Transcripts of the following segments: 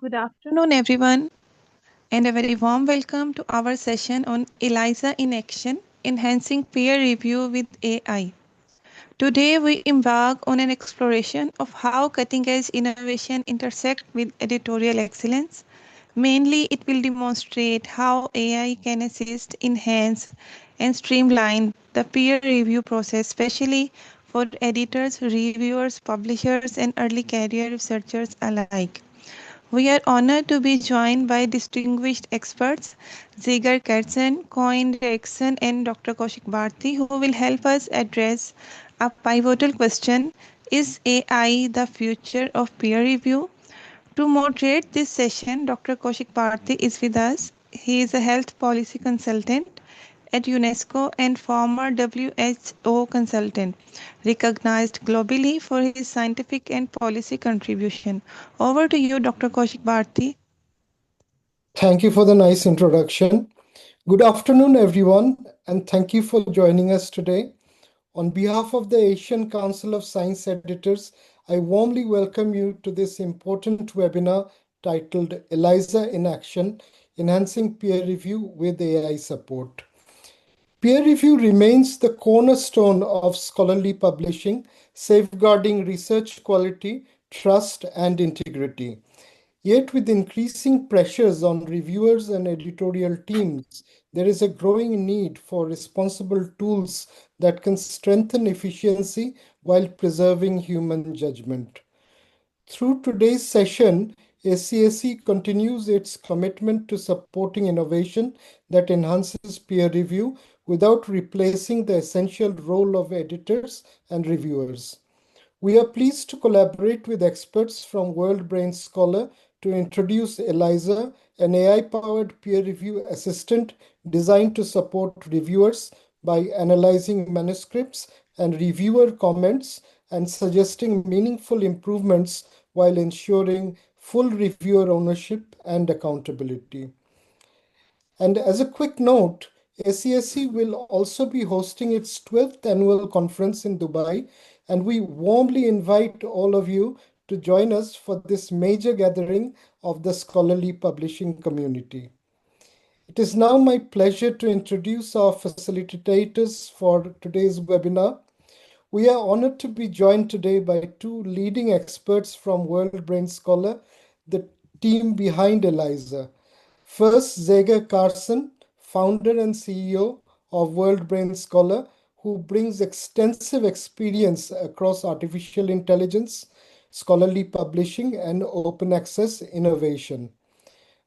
Good afternoon, everyone, and a very warm welcome to our session on Eliza in Action Enhancing Peer Review with AI. Today, we embark on an exploration of how cutting edge innovation intersect with editorial excellence. Mainly, it will demonstrate how AI can assist, enhance, and streamline the peer review process, especially for editors, reviewers, publishers, and early career researchers alike. We are honored to be joined by distinguished experts, Zigar Kersen, Coin Rexon, and Dr. Kaushik Bharti, who will help us address a pivotal question: is AI the future of peer review? To moderate this session, Dr. Kaushik Bharti is with us. He is a health policy consultant at UNESCO and former WHO consultant, recognized globally for his scientific and policy contribution. Over to you, Dr. Kaushik Bharti. Thank you for the nice introduction. Good afternoon, everyone, and thank you for joining us today. On behalf of the Asian Council of Science Editors, I warmly welcome you to this important webinar titled Eliza in Action, Enhancing Peer Review with AI Support. Peer review remains the cornerstone of scholarly publishing, safeguarding research quality, trust, and integrity. Yet, with increasing pressures on reviewers and editorial teams, there is a growing need for responsible tools that can strengthen efficiency while preserving human judgment. Through today's session, ACSE continues its commitment to supporting innovation that enhances peer review without replacing the essential role of editors and reviewers. We are pleased to collaborate with experts from World Brain Scholar to introduce Eliza, an AI-powered peer review assistant designed to support reviewers by analyzing manuscripts and reviewer comments and suggesting meaningful improvements while ensuring full reviewer ownership and accountability. And as a quick note, ACSE will also be hosting its 12th annual conference in Dubai, and we warmly invite all of you to join us for this major gathering of the scholarly publishing community. It is now my pleasure to introduce our facilitators for today's webinar. We are honored to be joined today by two leading experts from World Brain Scholar, the team behind Eliza. First, Zager Carson, founder and CEO of World Brain Scholar, who brings extensive experience across artificial intelligence, scholarly publishing, and open access innovation.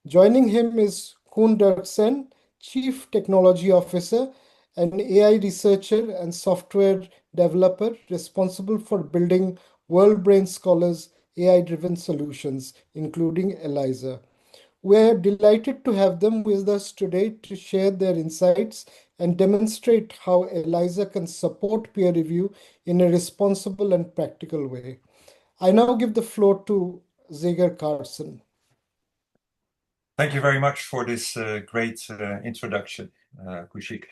Joining him is Koen Dirksen, Chief Technology Officer, an AI researcher and software developer responsible for building World Brain Scholar's AI-driven solutions, including Eliza. We're delighted to have them with us today to share their insights and demonstrate how Eliza can support peer review in a responsible and practical way. I now give the floor to Zager Carson. Thank you very much for this great introduction, Kushik.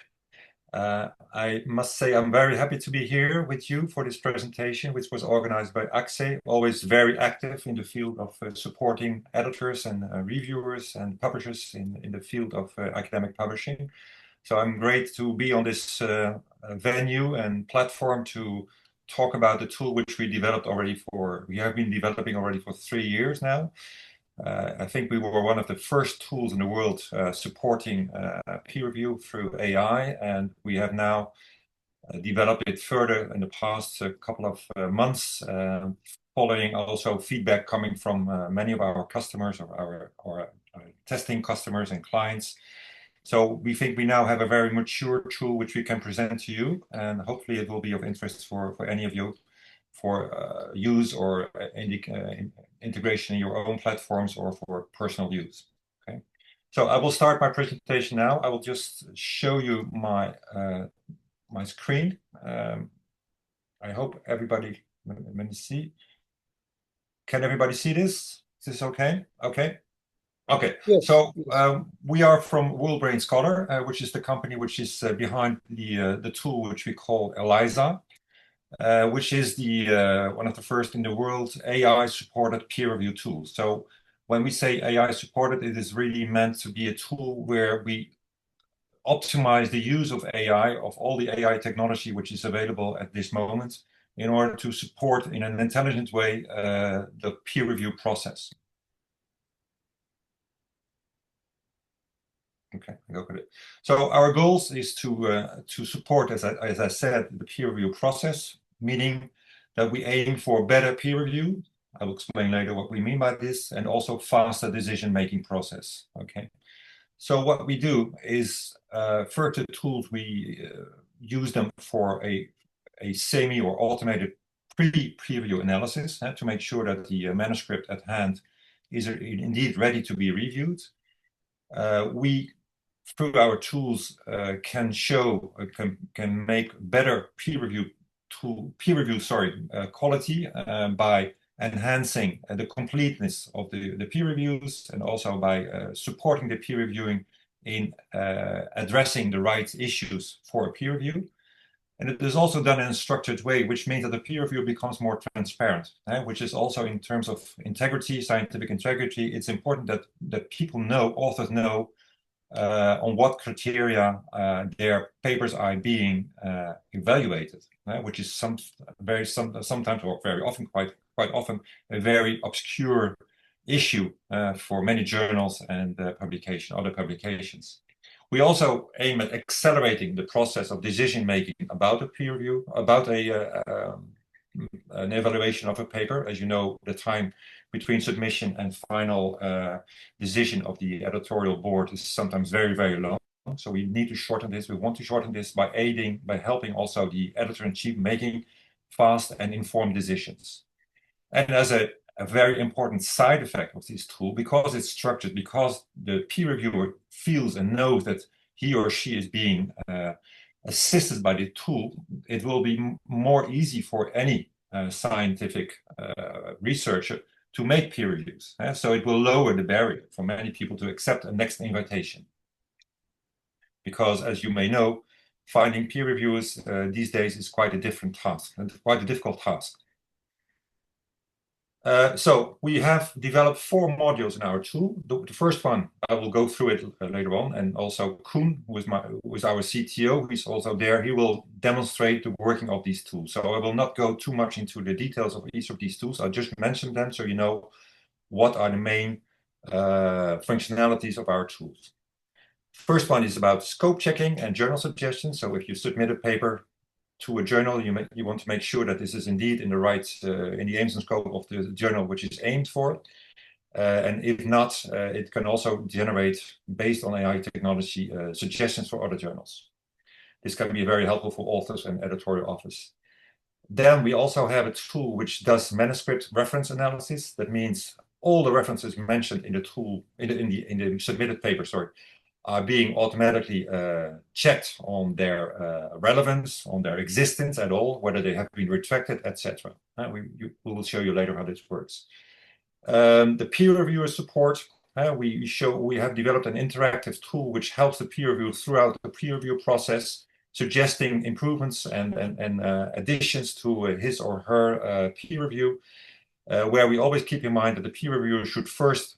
I must say I'm very happy to be here with you for this presentation, which was organized by ACSE, always very active in the field of supporting editors and reviewers and publishers in the field of academic publishing. So I'm great to be on this venue and platform to talk about the tool which we have been developing already for 3 years now. I think we were one of the first tools in the world supporting peer review through AI, and we have now developed it further in the past couple of months, following also feedback coming from many of our customers, or our testing customers and clients. So we think we now have a very mature tool which we can present to you, and hopefully it will be of interest for any of you for use or integration in your own platforms or for personal use. Okay, so I will start my presentation now. I will just show you my my screen. I hope everybody can see. Can everybody see this? Is this okay? Okay. Okay, Yes. So we are from World Brain Scholar, which is the company which is behind the tool which we call Eliza. Which is one of the first in the world AI-supported peer review tools. So when we say AI supported, it is really meant to be a tool where we optimize the use of AI, of all the AI technology which is available at this moment, in order to support in an intelligent way the peer review process. Okay, go with it. So our goals is to support, as I said, the peer review process, meaning that we aim for better peer review. I will explain later what we mean by this, and also faster decision-making process. Okay. So what we do is, first the tools we use them for a semi or automated pre-peer review analysis to make sure that the manuscript at hand is indeed ready to be reviewed. We, through our tools, can make better peer review quality by enhancing the completeness of the peer reviews, and also by supporting the peer reviewing in addressing the right issues for a peer review. And it is also done in a structured way, which means that the peer review becomes more transparent, which is also in terms of integrity, scientific integrity. It's important that people know, authors know, on what criteria their papers are being evaluated, which is sometimes or very often, quite often, a very obscure issue for many journals and other publications. We also aim at accelerating the process of decision-making about a peer review, about an evaluation of a paper. As you know, the time between submission and final decision of the editorial board is sometimes very, very long. So we need to shorten this. We want to shorten this by helping also the editor-in-chief making fast and informed decisions. And as a very important side effect of this tool, because it's structured, because the peer reviewer feels and knows that he or she is being assisted by the tool, it will be more easy for any scientific researcher to make peer reviews. So it will lower the barrier for many people to accept a next invitation. Because, as you may know, finding peer reviewers these days is quite a different task, quite a difficult task. So we have developed 4 modules in our tool. The first one, I will go through it later on, and also Koen, who is our CTO, who's also there, he will demonstrate the working of these tools. So I will not go too much into the details of each of these tools. I'll just mention them so you know what are the main functionalities of our tools. First one is about scope checking and journal suggestions. So if you submit a paper to a journal, you want to make sure that this is indeed in the right, in the aims and scope of the journal which is aimed for. And if not, it can also generate, based on AI technology, suggestions for other journals. This can be very helpful for authors and editorial office. Then we also have a tool which does manuscript reference analysis. That means all the references mentioned in the tool, in the submitted paper, are being automatically checked on their relevance, on their existence at all, whether they have been retracted, etc. We will show you later how this works. The peer reviewer support, we have developed an interactive tool which helps the peer reviewer throughout the peer review process, suggesting improvements and additions to his or her peer review, where we always keep in mind that the peer reviewer should first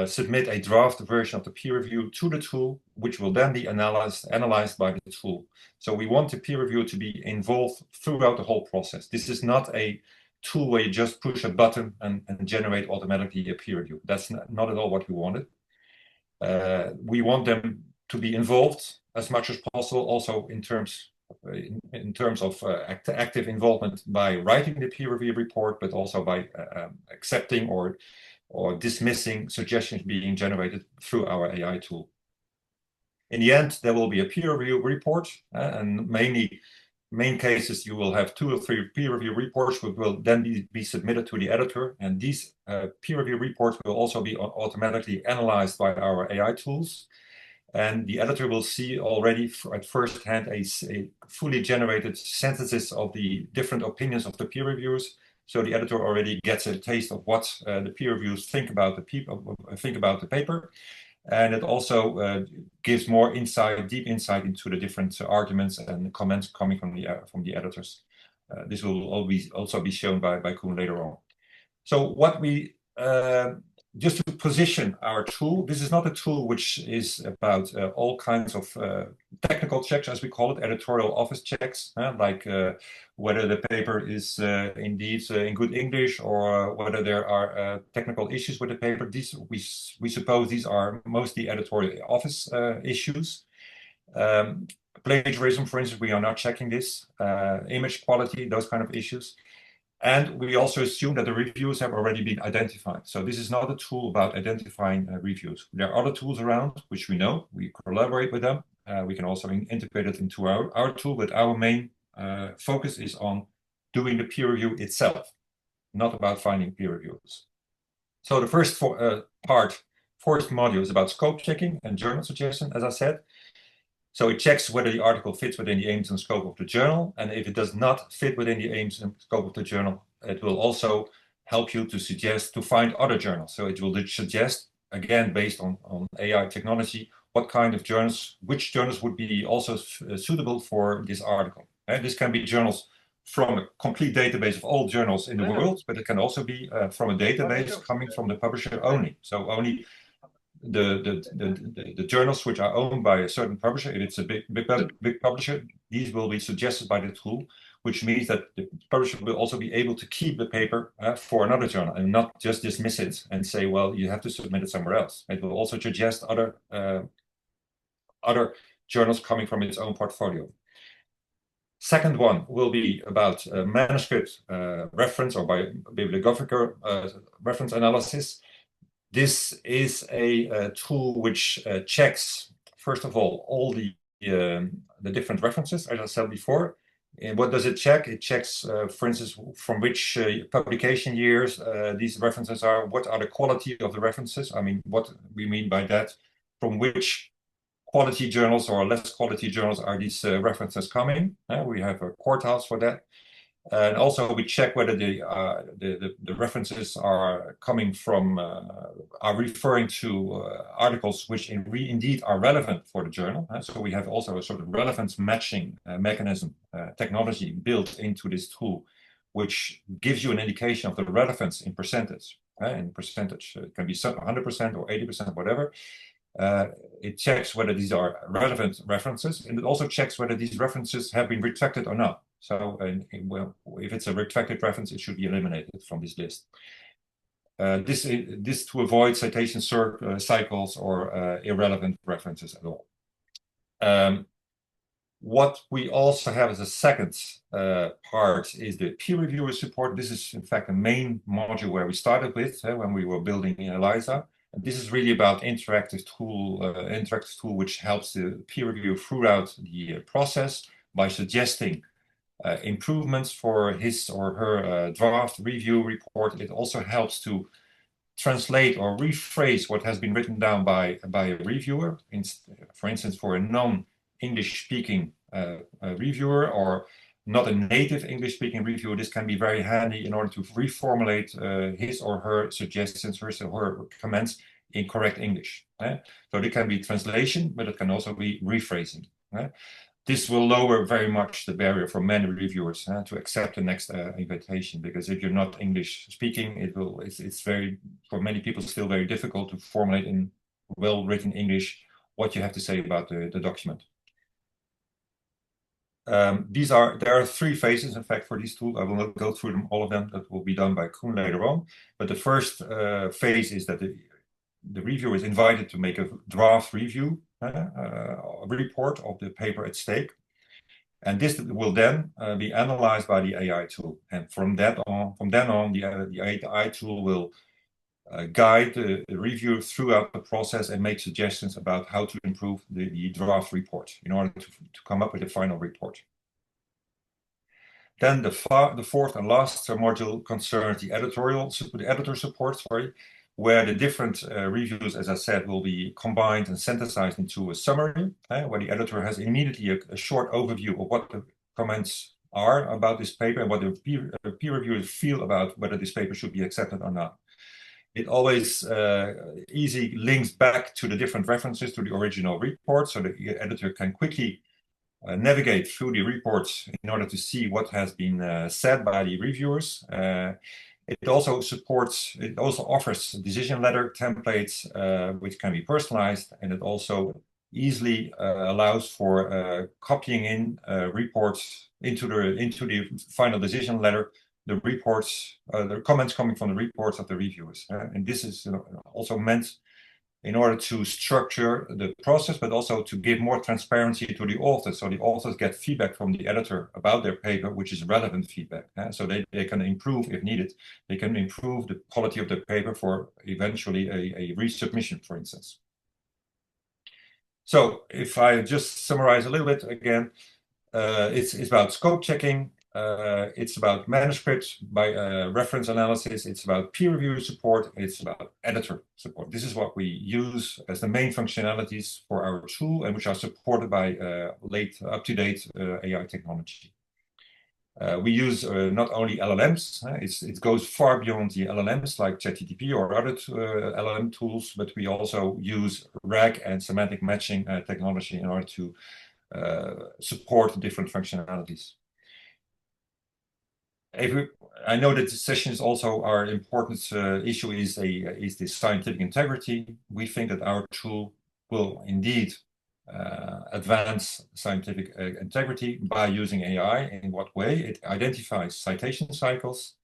submit a draft version of the peer review to the tool, which will then be analyzed by the tool. So we want the peer reviewer to be involved throughout the whole process. This is not a tool where you just push a button and generate automatically a peer review. That's not at all what we wanted. We want them to be involved as much as possible, also in terms of active involvement by writing the peer review report, but also by accepting or dismissing suggestions being generated through our AI tool. In the end, there will be a peer review report, and main cases you will have 2 or 3 peer review reports which will then be submitted to the editor, and these peer review reports will also be automatically analyzed by our AI tools, and the editor will see already at first hand a fully generated synthesis of the different opinions of the peer reviewers. So the editor already gets a taste of what the peer reviewers think about the paper, and it also gives more deep insight into the different arguments and comments coming from the editors. This will also be shown by Koen later on. So what we just to position our tool, this is not a tool which is about all kinds of technical checks, as we call it, editorial office checks, like whether the paper is indeed in good English or whether there are technical issues with the paper. These we suppose these are mostly editorial office issues. Plagiarism, for instance, we are not checking this. Image quality, those kind of issues. And we also assume that the reviews have already been identified. So this is not a tool about identifying reviews. There are other tools around, which we know. We collaborate with them. We can also integrate it into our tool, but our main focus is on doing the peer review itself, not about finding peer reviews. So the first fourth module is about scope checking and journal suggestion, as I said. So it checks whether the article fits within the aims and scope of the journal. And if it does not fit within the aims and scope of the journal, it will also help you to find other journals. So it will suggest, again, based on AI technology, what kind of journals, which journals would be also suitable for this article. And this can be journals from a complete database of all journals in the world, but it can also be from a database coming from the publisher only. So only the journals which are owned by a certain publisher, if it's a big publisher, these will be suggested by the tool, which means that the publisher will also be able to keep the paper for another journal and not just dismiss it and say, well, you have to submit it somewhere else. It will also suggest other journals coming from its own portfolio. Second one will be about manuscript reference or by bibliographical reference analysis. This is a tool which checks, first of all the different references, as I said before. And what does it check? It checks, for instance, from which publication years these references are, what are the quality of the references? I mean, what we mean by that, from which quality journals or less quality journals are these references coming? We have quartiles for that. And also we check whether the references are coming from, are referring to articles which indeed are relevant for the journal. So we have also a sort of relevance matching mechanism, technology built into this tool, which gives you an indication of the relevance in percentage. It can be 100% or 80%, whatever. It checks whether these are relevant references, and it also checks whether these references have been retracted or not. So well, if it's a retracted reference, it should be eliminated from this list. This to avoid citation cycles or irrelevant references at all. What we also have as a second part is the peer reviewer support. This is in fact the main module where we started with when we were building Eliza. And this is really about interactive tool which helps the peer reviewer throughout the process by suggesting improvements for his or her draft review report. It also helps to translate or rephrase what has been written down by a reviewer. For instance, for a non-English speaking reviewer or not a native English speaking reviewer, this can be very handy in order to reformulate his or her suggestions, his or her comments in correct English. So it can be translation, but it can also be rephrasing. This will lower very much the barrier for many reviewers to accept the next invitation, because if you're not English speaking, it's very, for many people, still very difficult to formulate in well-written English what you have to say about the document. There are 3 phases, in fact, for these tools. I will not go through them, all of them. That will be done by Koen later on. But the first phase is that the reviewer is invited to make a draft review, a report of the paper at stake. And this will then be analyzed by the AI tool. And from then on, the AI tool will guide the reviewer throughout the process and make suggestions about how to improve the draft report in order to come up with a final report. Then the fourth and last module concerns the editor support, where the different reviews, as I said, will be combined and synthesized into a summary, where the editor has immediately a short overview of what the comments are about this paper and what the peer reviewers feel about whether this paper should be accepted or not. It always easily links back to the different references to the original report, so the editor can quickly navigate through the reports in order to see what has been said by the reviewers. It also offers decision letter templates, which can be personalized, and it also easily allows for copying in reports into the final decision letter, the reports, the comments coming from the reports of the reviewers. And this is also meant in order to structure the process, but also to give more transparency to the authors. So the authors get feedback from the editor about their paper, which is relevant feedback. So they can improve if needed. They can improve the quality of the paper for eventually a resubmission, for instance. So if I just summarize a little bit again, it's about scope checking. It's about manuscripts by reference analysis. It's about peer review support. It's about editor support. This is what we use as the main functionalities for our tool, and which are supported by up-to-date AI technology. We use not only LLMs, it goes far beyond the LLMs like ChatGPT or other LLM tools, but we also use RAG and semantic matching technology in order to support different functionalities. I know that the sessions also are important issue is the scientific integrity. We think that our tool will indeed advance scientific integrity by using AI. In what way? It identifies citation cycles.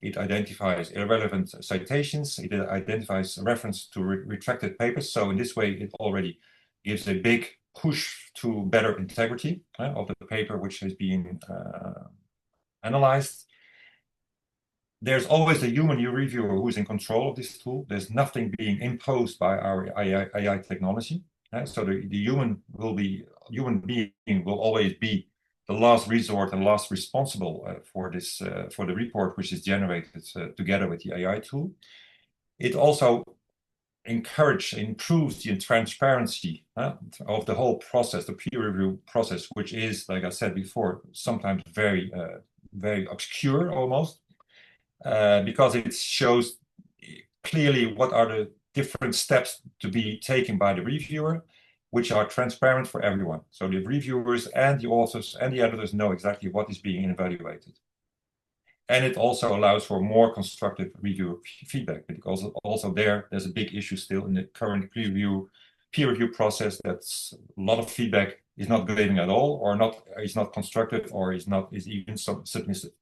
It identifies irrelevant citations. It identifies reference to retracted papers. So in this way, it already gives a big push to better integrity of the paper which has been analyzed. There's always a human reviewer who is in control of this tool. There's nothing being imposed by our AI technology. So the human being will always be the last resort and last responsible for the report which is generated together with the AI tool. It also improves the transparency of the whole process, the peer review process, which is, like I said before, sometimes very obscure almost, because it shows clearly what are the different steps to be taken by the reviewer, which are transparent for everyone. So the reviewers and the authors and the editors know exactly what is being evaluated. And it also allows for more constructive review feedback, because also there's a big issue still in the current peer review process. That's a lot of feedback is not giving at all, or is not constructive, or is even submissive.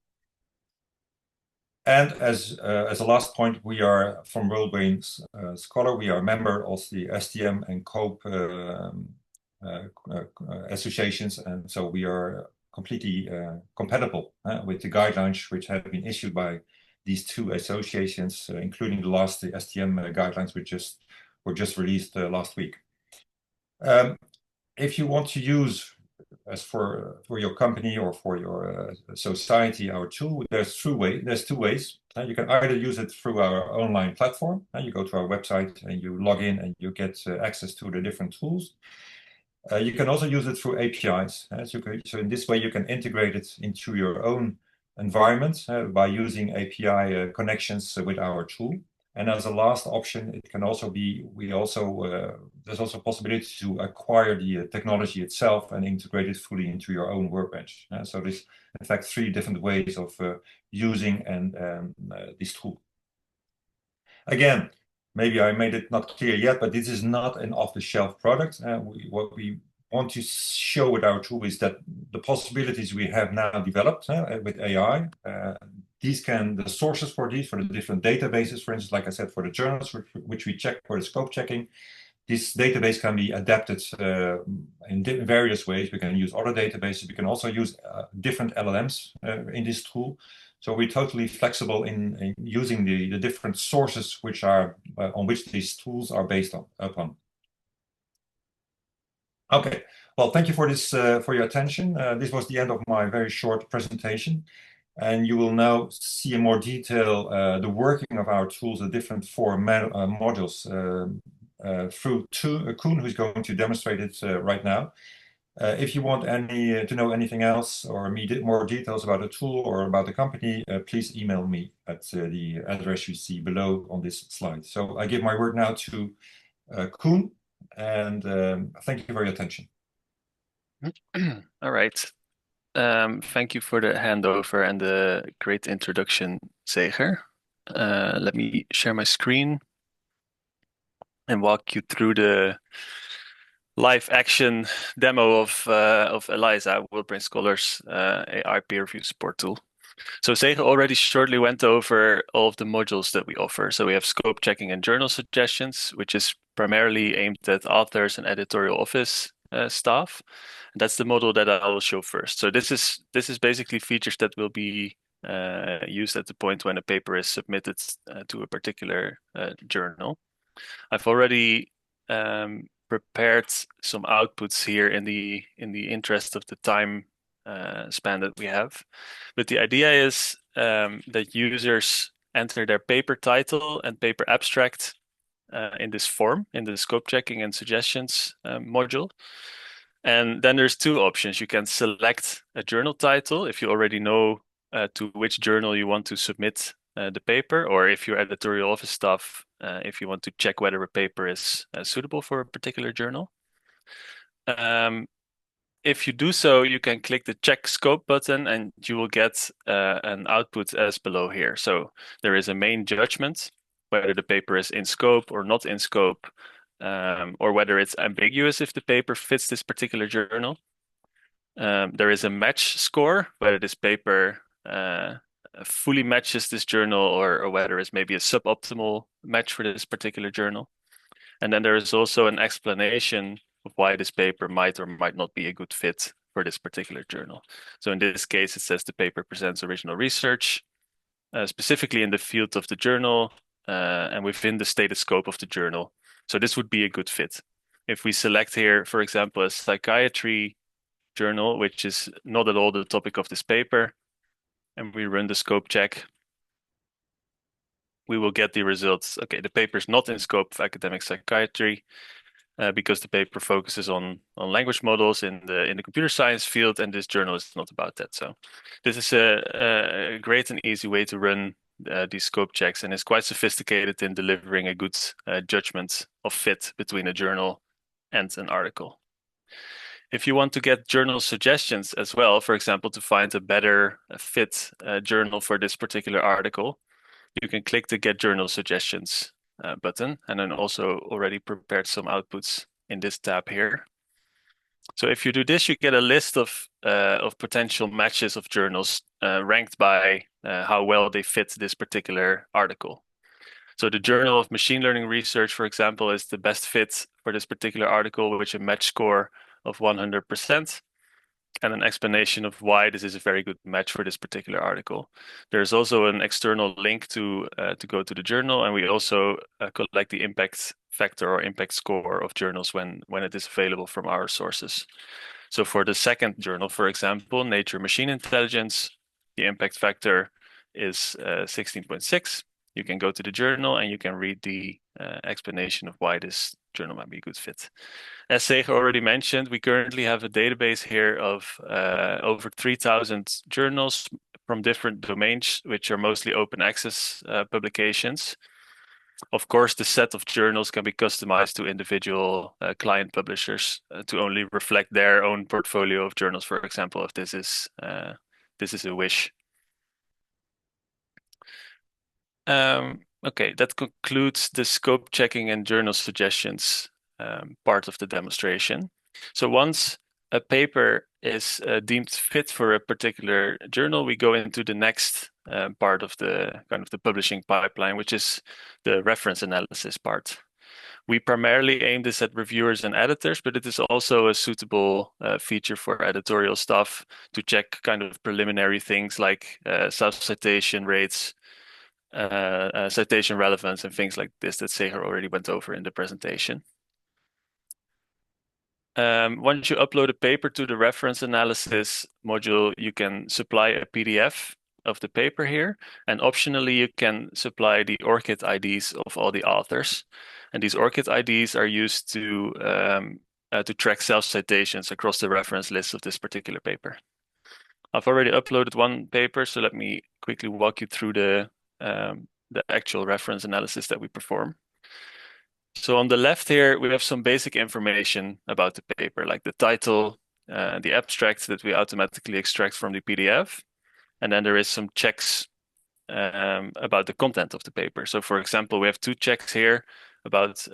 And as a last point, we are from WorldBrain Scholar. We are a member of the STM and COPE associations, and so we are completely compatible with the guidelines which have been issued by these two associations, including the last STM guidelines, which were just released last week. If you want to use, as for your company or for your society, our tool, there's two ways. You can either use it through our online platform, and you go to our website and you log in and you get access to the different tools. You can also use it through APIs. So in this way, you can integrate it into your own environment by using API connections with our tool. And as a last option, it can also be, there's also a possibility to acquire the technology itself and integrate it fully into your own workbench. So there's, in fact, 3 different ways of using this tool. Again, maybe I made it not clear yet, but this is not an off-the-shelf product. What we want to show with our tool is that the possibilities we have now developed with AI, the sources for the different databases, for instance, like I said, for the journals, which we check for the scope checking, this database can be adapted in various ways. We can use other databases. We can also use different LLMs in this tool. So we're totally flexible in using the different sources which are on which these tools are based upon. Okay, well, thank you for this for your attention. This was the end of my very short presentation, and you will now see in more detail the working of our tools, the different 4 modules through Koen, who's going to demonstrate it right now. If you want to know anything else or more details about the tool or about the company, please email me at the address you see below on this slide. So I give my word now to Koen, and thank you for your attention. All right. Thank you for the handover and the great introduction, Zeger. Let me share my screen and walk you through the live action demo of Eliza, WorldBrain Scholar's AI peer review support tool. So Sege already shortly went over all of the modules that we offer. So we have scope checking and journal suggestions, which is primarily aimed at authors and editorial office staff. And that's the model that I will show first. So this is basically features that will be used at the point when a paper is submitted to a particular journal. I've already prepared some outputs here in the interest of the time span that we have. But the idea is that users enter their paper title and paper abstract in this form, in the scope checking and suggestions module. And then there's two options. You can select a journal title if you already know to which journal you want to submit the paper, or if your editorial office staff, if you want to check whether a paper is suitable for a particular journal. If you do so, you can click the check scope button and you will get an output as below here. So there is a main judgment, whether the paper is in scope or not in scope, or whether it's ambiguous if the paper fits this particular journal. There is a match score, whether this paper fully matches this journal or whether it's maybe a suboptimal match for this particular journal. And then there is also an explanation of why this paper might or might not be a good fit for this particular journal. So in this case, it says the paper presents original research, specifically in the field of the journal and within the stated scope of the journal. So this would be a good fit. If we select here, for example, a psychiatry journal, which is not at all the topic of this paper, and we run the scope check, we will get the results. Okay, the paper is not in scope of academic psychiatry because the paper focuses on language models in the computer science field, and this journal is not about that. So this is a great and easy way to run these scope checks, and is quite sophisticated in delivering a good judgment of fit between a journal and an article. If you want to get journal suggestions as well, for example, to find a better fit journal for this particular article, you can click the Get Journal Suggestions button, and then also already prepared some outputs in this tab here. So if you do this, you get a list of potential matches of journals ranked by how well they fit this particular article. So the Journal of Machine Learning Research, for example, is the best fit for this particular article, with a match score of 100%, and an explanation of why this is a very good match for this particular article. There's also an external link to go to the journal, and we also collect the impact factor or impact score of journals when it is available from our sources. So for the second journal, for example, Nature Machine Intelligence, the impact factor is 16.6. You can go to the journal and you can read the explanation of why this journal might be a good fit. As Sege already mentioned, we currently have a database here of over 3,000 journals from different domains, which are mostly open access publications. Of course, the set of journals can be customized to individual client publishers to only reflect their own portfolio of journals, for example, if this is a wish. Okay, that concludes the scope checking and journal suggestions part of the demonstration. So once a paper is deemed fit for a particular journal, we go into the next part of the publishing pipeline, which is the reference analysis part. We primarily aim this at reviewers and editors, but it is also a suitable feature for editorial staff to check kind of preliminary things like self-citation rates, citation relevance, and things like this that Sege already went over in the presentation. Once you upload a paper to the reference analysis module, you can supply a PDF of the paper here, and optionally you can supply the ORCID IDs of all the authors. And these ORCID IDs are used to track self-citations across the reference list of this particular paper. I've already uploaded one paper, so let me quickly walk you through the actual reference analysis that we perform. So on the left here, we have some basic information about the paper, like the title, the abstract that we automatically extract from the PDF. And then there is some checks about the content of the paper. So for example, we have two checks here about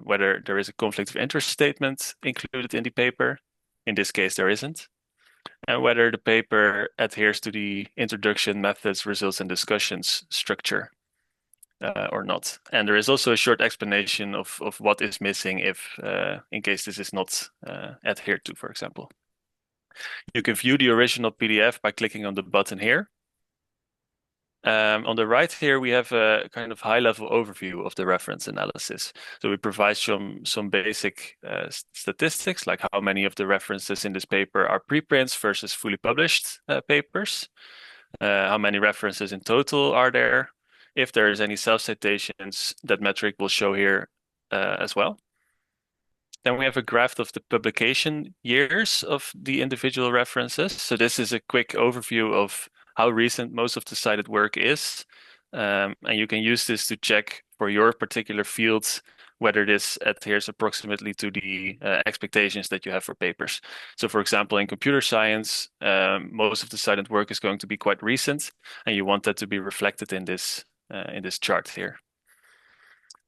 whether there is a conflict of interest statement included in the paper. In this case, there isn't. And whether the paper adheres to the introduction, methods, results, and discussions structure or not. And there is also a short explanation of what is missing if, in case this is not adhered to, for example. You can view the original PDF by clicking on the button here. On the right here, we have a kind of high-level overview of the reference analysis. So we provide some basic statistics, like how many of the references in this paper are preprints versus fully published papers. How many references in total are there? If there is any self-citations, that metric will show here as well. Then we have a graph of the publication years of the individual references. So this is a quick overview of how recent most of the cited work is. And you can use this to check for your particular fields whether this adheres approximately to the expectations that you have for papers. So for example, in computer science, most of the cited work is going to be quite recent, and you want that to be reflected in this chart here.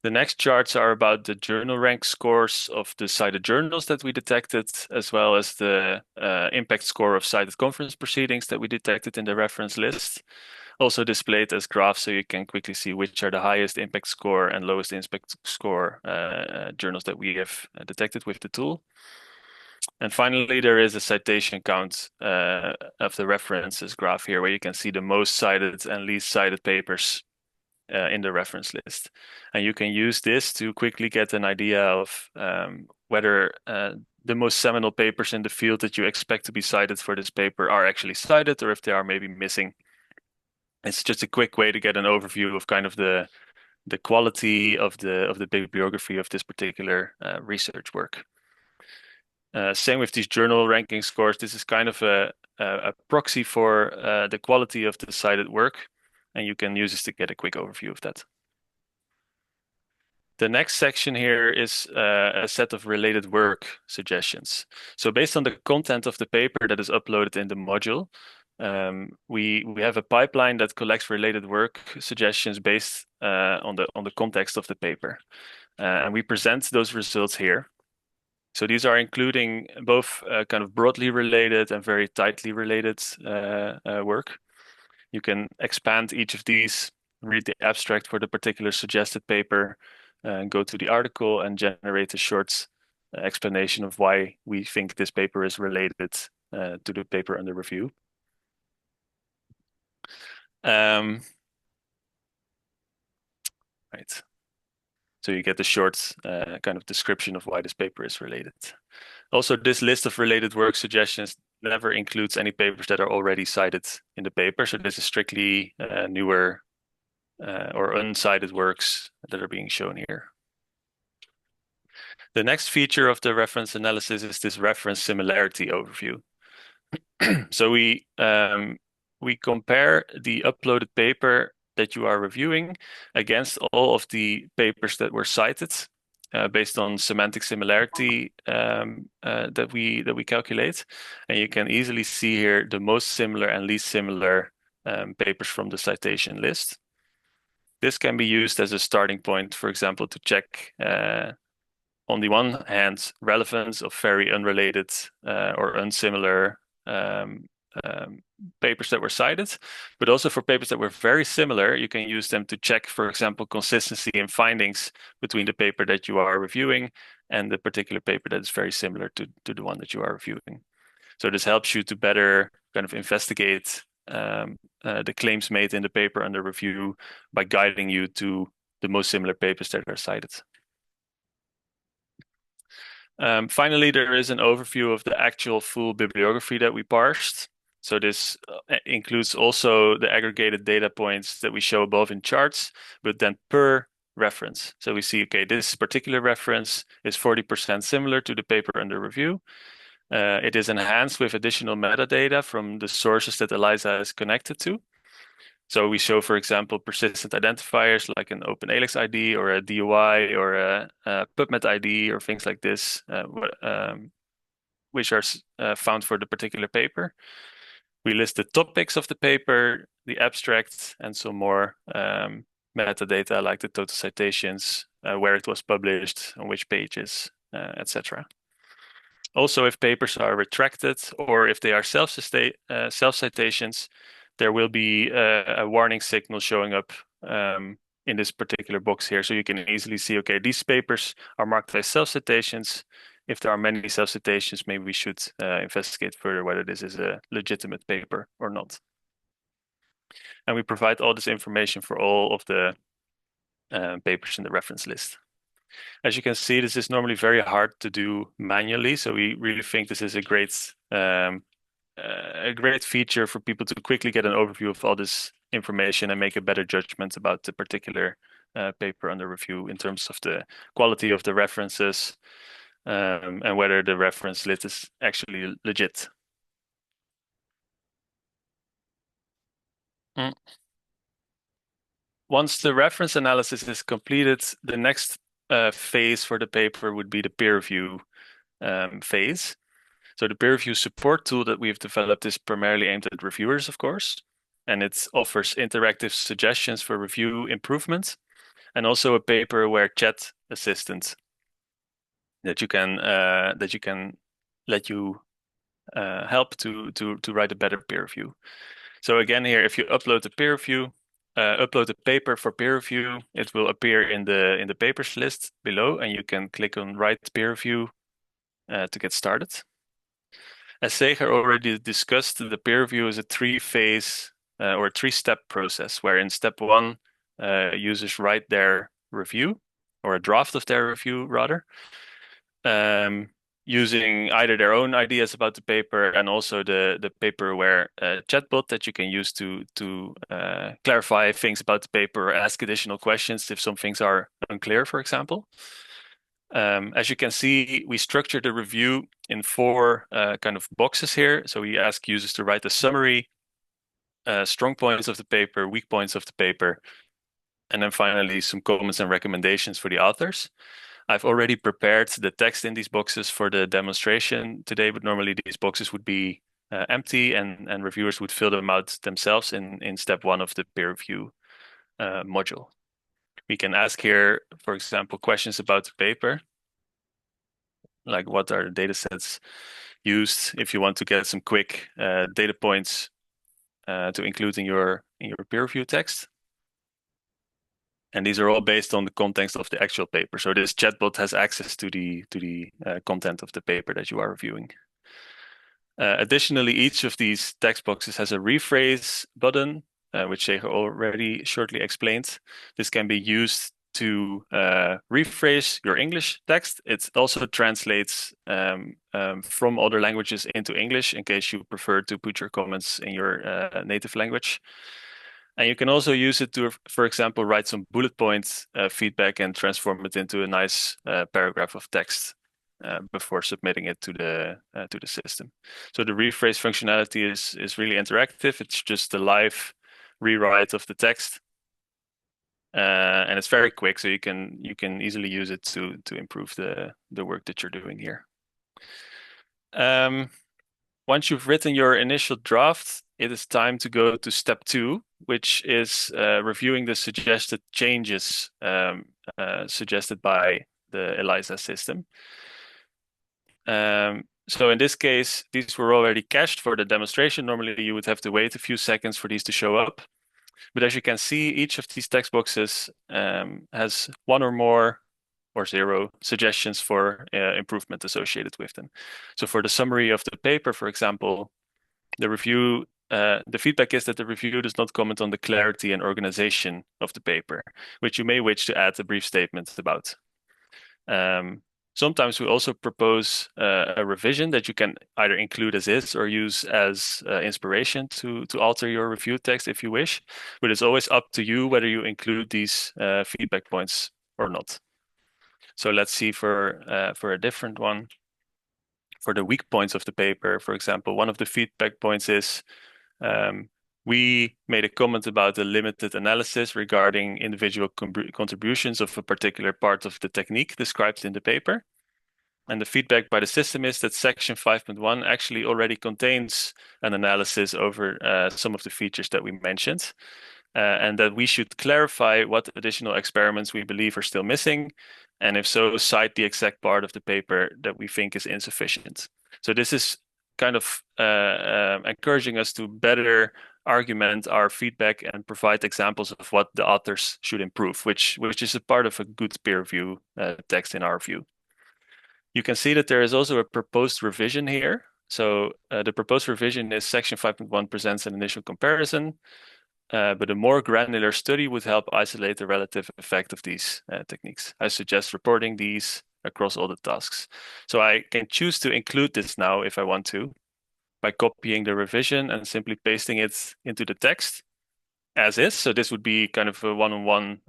The next charts are about the journal rank scores of the cited journals that we detected, as well as the impact score of cited conference proceedings that we detected in the reference list. Also displayed as graphs, so you can quickly see which are the highest impact score and lowest impact score journals that we have detected with the tool. And finally, there is a citation count of the references graph here, where you can see the most cited and least cited papers in the reference list. And you can use this to quickly get an idea of whether the most seminal papers in the field that you expect to be cited for this paper are actually cited, or if they are maybe missing. It's just a quick way to get an overview of kind of the quality of the bibliography of this particular research work. Same with these journal ranking scores. This is kind of a proxy for the quality of the cited work, and you can use this to get a quick overview of that. The next section here is a set of related work suggestions. So based on the content of the paper that is uploaded in the module, we have a pipeline that collects related work suggestions based on the context of the paper. And we present those results here. So these are including both kind of broadly related and very tightly related work. You can expand each of these, read the abstract for the particular suggested paper, and go to the article and generate a short explanation of why we think this paper is related to the paper under review. Right. So you get a short kind of description of why this paper is related. Also, this list of related work suggestions never includes any papers that are already cited in the paper. So this is strictly newer or uncited works that are being shown here. The next feature of the reference analysis is this reference similarity overview. So we compare the uploaded paper that you are reviewing against all of the papers that were cited based on semantic similarity that we calculate. And you can easily see here the most similar and least similar papers from the citation list. This can be used as a starting point, for example, to check on the one hand, relevance of very unrelated or unsimilar papers that were cited, but also for papers that were very similar, you can use them to check, for example, consistency in findings between the paper that you are reviewing and the particular paper that is very similar to the one that you are reviewing. So this helps you to better kind of investigate the claims made in the paper under review by guiding you to the most similar papers that are cited. Finally, there is an overview of the actual full bibliography that we parsed. So this includes also the aggregated data points that we show above in charts, but then per reference. So we see, okay, this particular reference is 40% similar to the paper under review. It is enhanced with additional metadata from the sources that Eliza is connected to. So we show, for example, persistent identifiers like an OpenAlex ID or a DOI or a PubMed ID or things like this, which are found for the particular paper. We list the topics of the paper, the abstract, and some more metadata like the total citations, where it was published, on which pages, etc. Also, if papers are retracted or if they are self-citations, there will be a warning signal showing up in this particular box here. So you can easily see, okay, these papers are marked as self-citations. If there are many self-citations, maybe we should investigate further whether this is a legitimate paper or not. And we provide all this information for all of the papers in the reference list. As you can see, this is normally very hard to do manually. So we really think this is a great feature for people to quickly get an overview of all this information and make a better judgment about the particular paper under review in terms of the quality of the references and whether the reference list is actually legit. Once the reference analysis is completed, the next phase for the paper would be the peer review phase. So the peer review support tool that we've developed is primarily aimed at reviewers, of course, and it offers interactive suggestions for review improvement, and also a paper-aware chat assistant that you can let you help to write a better peer review. So again, here, if you upload the peer review, upload the paper for peer review, it will appear in the papers list below, and you can click on Write Peer Review to get started. As Seger already discussed, the peer review is a three-phase or three-step process, where in step one, users write their review, or a draft of their review, rather, using either their own ideas about the paper and also the paper-aware chatbot that you can use to clarify things about the paper or ask additional questions if some things are unclear, for example. As you can see, we structured the review in four kind of boxes here. So we ask users to write a summary, strong points of the paper, weak points of the paper, and then finally some comments and recommendations for the authors. I've already prepared the text in these boxes for the demonstration today, but normally these boxes would be empty and reviewers would fill them out themselves in step one of the peer review module. We can ask here, for example, questions about the paper, like what are the data sets used, if you want to get some quick data points to include in your peer review text. And these are all based on the context of the actual paper. So this chatbot has access to the content of the paper that you are reviewing. Additionally, each of these text boxes has a rephrase button, which Seger already shortly explained. This can be used to rephrase your English text. It also translates from other languages into English in case you prefer to put your comments in your native language. And you can also use it to, for example, write some bullet points feedback and transform it into a nice paragraph of text before submitting it to the system. So the rephrase functionality is really interactive. It's just a live rewrite of the text, and it's very quick. So you can easily use it to improve the work that you're doing here. Once you've written your initial draft, it is time to go to step two, which is reviewing the suggested changes suggested by the Eliza system. So in this case, these were already cached for the demonstration. Normally, you would have to wait a few seconds for these to show up. But as you can see, each of these text boxes has one or more or zero suggestions for improvement associated with them. So for the summary of the paper, for example, the feedback is that the review does not comment on the clarity and organization of the paper, which you may wish to add a brief statement about. Sometimes we also propose a revision that you can either include as is or use as inspiration to alter your review text if you wish, but it's always up to you whether you include these feedback points or not. So let's see for a different one. For the weak points of the paper, for example, one of the feedback points is we made a comment about the limited analysis regarding individual contributions of a particular part of the technique described in the paper. And the feedback by the system is that section 5.1 actually already contains an analysis over some of the features that we mentioned, and that we should clarify what additional experiments we believe are still missing, and if so, cite the exact part of the paper that we think is insufficient. So this is kind of encouraging us to better argument our feedback and provide examples of what the authors should improve, which is a part of a good peer review text in our view. You can see that there is also a proposed revision here. So the proposed revision is section 5.1 presents an initial comparison, but a more granular study would help isolate the relative effect of these techniques. I suggest reporting these across all the tasks. So I can choose to include this now if I want to, by copying the revision and simply pasting it into the text as is. So this would be kind of a one-on-one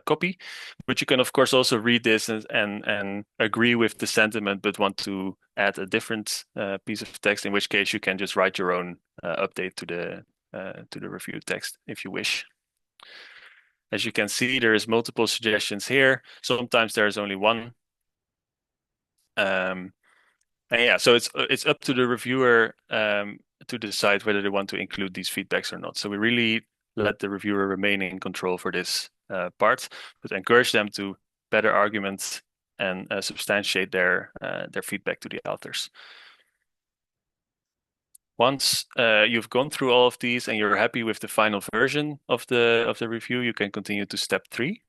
copy, but you can of course also read this and agree with the sentiment, but want to add a different piece of text, in which case you can just write your own update to the review text if you wish. As you can see, there is multiple suggestions here. Sometimes there is only one. And yeah, so it's up to the reviewer to decide whether they want to include these feedbacks or not. So we really let the reviewer remain in control for this part, but encourage them to better argument and substantiate their feedback to the authors. Once you've gone through all of these and you're happy with the final version of the review, you can continue to step 3,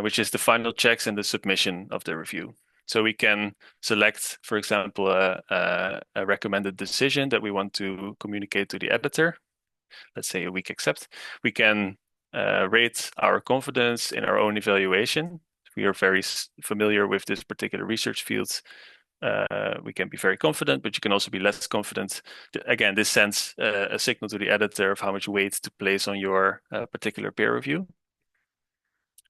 which is the final checks and the submission of the review. So we can select, for example, a recommended decision that we want to communicate to the editor. Let's say a weak accept. We can rate our confidence in our own evaluation. If we are very familiar with this particular research field, we can be very confident, but you can also be less confident. Again, this sends a signal to the editor of how much weight to place on your particular peer review.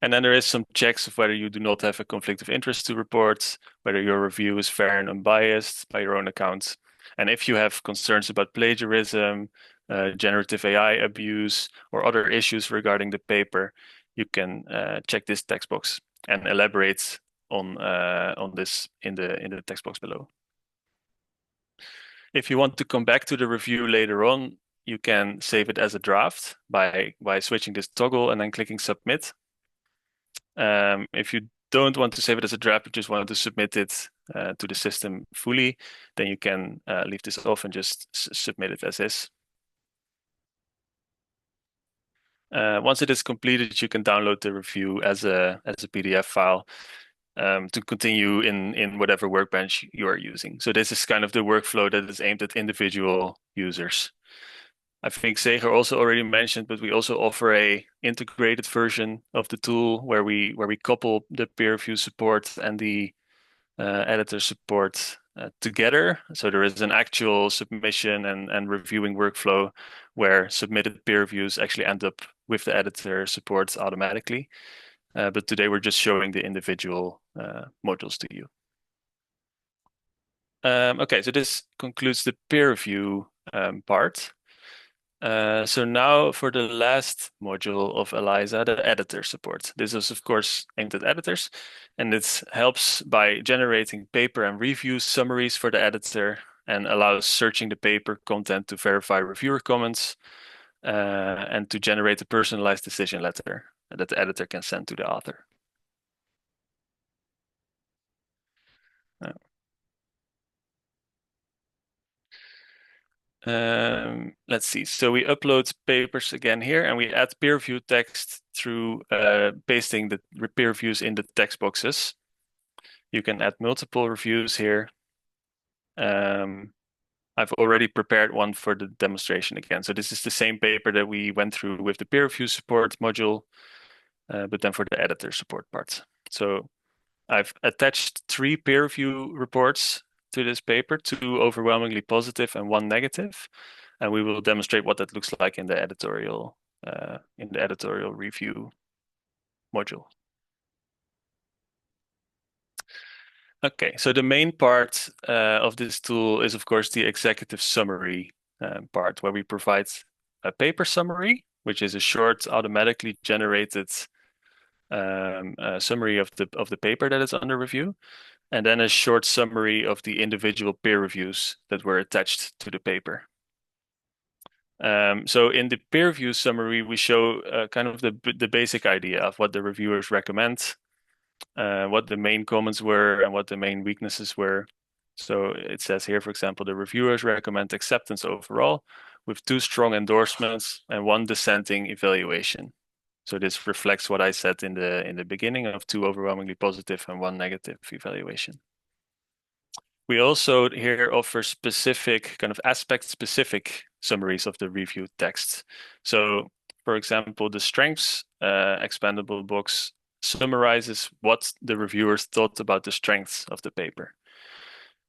And then there is some checks of whether you do not have a conflict of interest to report, whether your review is fair and unbiased by your own accounts. And if you have concerns about plagiarism, generative AI abuse, or other issues regarding the paper, you can check this text box and elaborate on this in the text box below. If you want to come back to the review later on, you can save it as a draft by switching this toggle and then clicking submit. If you don't want to save it as a draft, but just want to submit it to the system fully, then you can leave this off and just submit it as is. Once it is completed, you can download the review as a PDF file to continue in whatever workbench you are using. So this is kind of the workflow that is aimed at individual users. I think Seger also already mentioned, but we also offer a integrated version of the tool where we couple the peer review support and the editor support together. So there is an actual submission and reviewing workflow where submitted peer reviews actually end up with the editor support automatically. But today we're just showing the individual modules to you. Okay, so this concludes the peer review part. So now for the last module of Eliza, the editor support. This is of course aimed at editors, and it helps by generating paper and review summaries for the editor and allows searching the paper content to verify reviewer comments and to generate a personalized decision letter that the editor can send to the author. Let's see. So we upload papers again here, and we add peer review text through pasting the peer reviews in the text boxes. You can add multiple reviews here. I've already prepared one for the demonstration again. So this is the same paper that we went through with the peer review support module, but then for the editor support part. So I've attached 3 peer review reports to this paper, 2 overwhelmingly positive and 1 negative, and we will demonstrate what that looks like in the editorial review module. Okay, so the main part of this tool is of course the executive summary part, where we provide a paper summary, which is a short automatically generated a summary of the paper that is under review, and then a short summary of the individual peer reviews that were attached to the paper. So in the peer review summary, we show kind of the basic idea of what the reviewers recommend, what the main comments were, and what the main weaknesses were. So it says here, for example, the reviewers recommend acceptance overall, with 2 strong endorsements and 1 dissenting evaluation. So this reflects what I said in the beginning of 2 overwhelmingly positive and 1 negative evaluation. We also here offer specific kind of aspect-specific summaries of the review text. So, for example, the strengths expandable box summarizes what the reviewers thought about the strengths of the paper.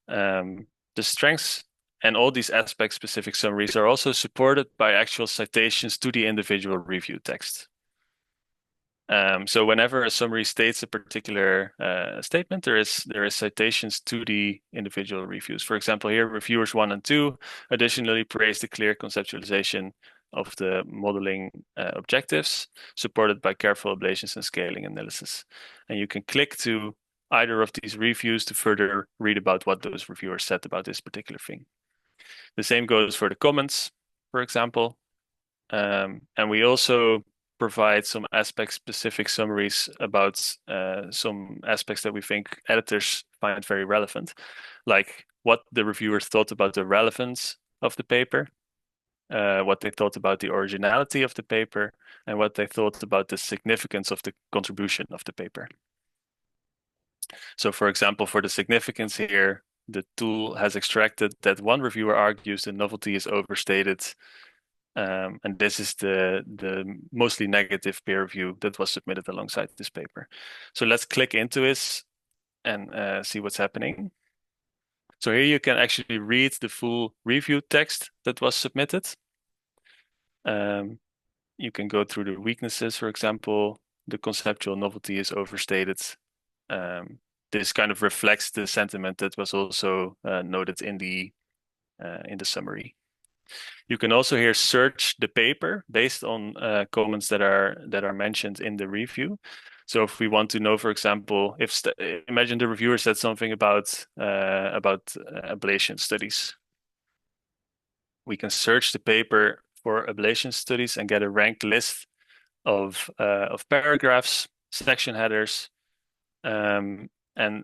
The strengths and all these aspect-specific summaries are also supported by actual citations to the individual review text. So whenever a summary states a particular statement, there is citations to the individual reviews. For example, here reviewers 1 and 2 additionally praise the clear conceptualization of the modeling objectives, supported by careful ablations and scaling analysis. And you can click to either of these reviews to further read about what those reviewers said about this particular thing. The same goes for the comments, for example. And we also provide some aspect-specific summaries about some aspects that we think editors find very relevant, like what the reviewers thought about the relevance of the paper, what they thought about the originality of the paper, and what they thought about the significance of the contribution of the paper. So, for example, for the significance here, the tool has extracted that 1 reviewer argues the novelty is overstated. And this is the mostly negative peer review that was submitted alongside this paper. So let's click into this and see what's happening. So here you can actually read the full review text that was submitted. You can go through the weaknesses, for example, the conceptual novelty is overstated. This kind of reflects the sentiment that was also noted in the summary. You can also here search the paper based on comments that are mentioned in the review. So if we want to know, for example, imagine the reviewer said something about ablation studies. We can search the paper for ablation studies and get a ranked list of paragraphs, section headers, and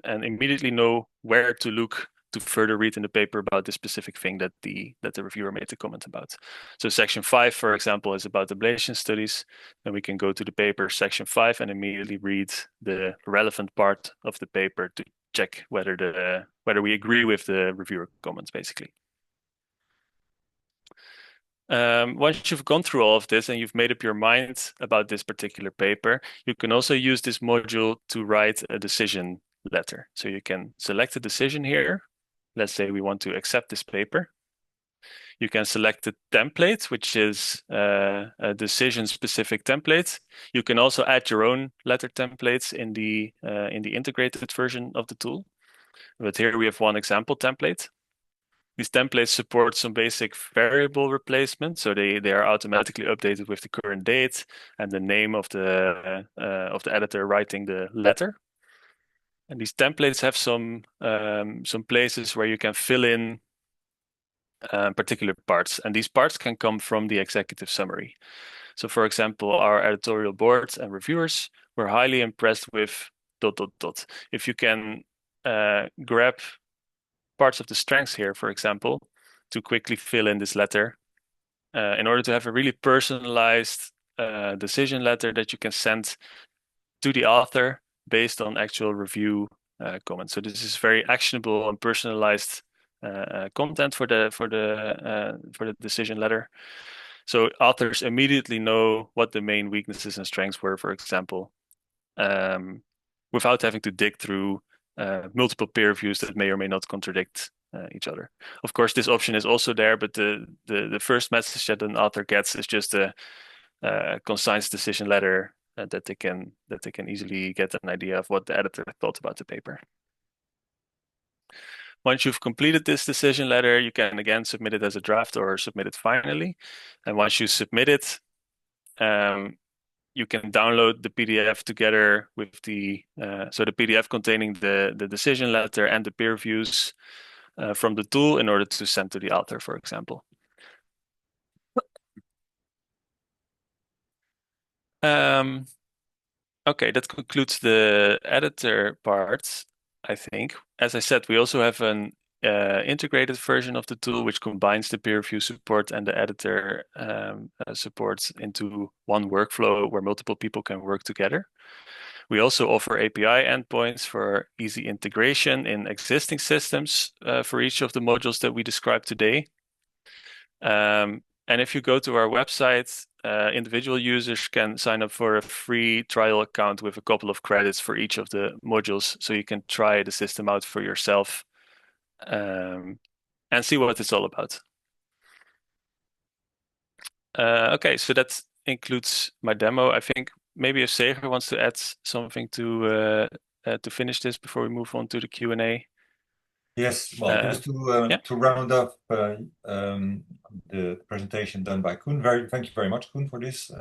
immediately know where to look to further read in the paper about the specific thing that the reviewer made the comment about. So section 5, for example, is about ablation studies. Then we can go to the paper section 5 and immediately read the relevant part of the paper to check whether we agree with the reviewer comments, basically. Once you've gone through all of this and you've made up your mind about this particular paper, you can also use this module to write a decision letter. So you can select a decision here. Let's say we want to accept this paper. You can select the template, which is a decision-specific template. You can also add your own letter templates in the integrated version of the tool. But here we have 1 example template. These templates support some basic variable replacement, so they are automatically updated with the current date and the name of the editor writing the letter. And these templates have some places where you can fill in particular parts, and these parts can come from the executive summary. So, for example, our editorial board and reviewers were highly impressed with ... If you can grab parts of the strengths here, for example, to quickly fill in this letter in order to have a really personalized decision letter that you can send to the author based on actual review comments. So this is very actionable and personalized content for the decision letter. So authors immediately know what the main weaknesses and strengths were, for example, without having to dig through multiple peer reviews that may or may not contradict each other. Of course, this option is also there, but the first message that an author gets is just a concise decision letter that they can easily get an idea of what the editor thought about the paper. Once you've completed this decision letter, you can again submit it as a draft or submit it finally. And once you submit it, you can download the PDF together with the PDF containing the decision letter and the peer reviews from the tool in order to send to the author, for example. Okay, that concludes the editor part, I think. As I said, we also have an integrated version of the tool which combines the peer review support and the editor support into one workflow where multiple people can work together. We also offer API endpoints for easy integration in existing systems for each of the modules that we described today. And if you go to our website, individual users can sign up for a free trial account with a couple of credits for each of the modules, so you can try the system out for yourself and see what it's all about. Okay, so that includes my demo. I think maybe if Seger wants to add something to finish this before we move on to the Q&A. Yes, well, just to round up the presentation done by Koen. Thank you very much, Koen, for this.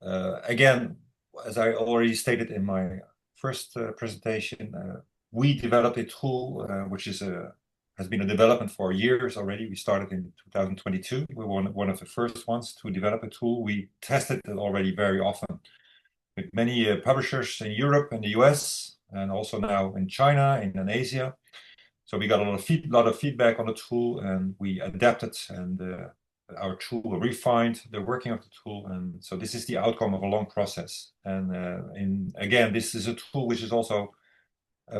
Again, as I already stated in my first presentation, we developed a tool which has been a development for years already. We started in 2022. We were one of the first ones to develop a tool. We tested it already very often with many publishers in Europe and the US, and also now in China and in Asia. So we got a lot of feedback on the tool, and we adapted, and our tool refined the working of the tool. And so this is the outcome of a long process. And again, this is a tool which is also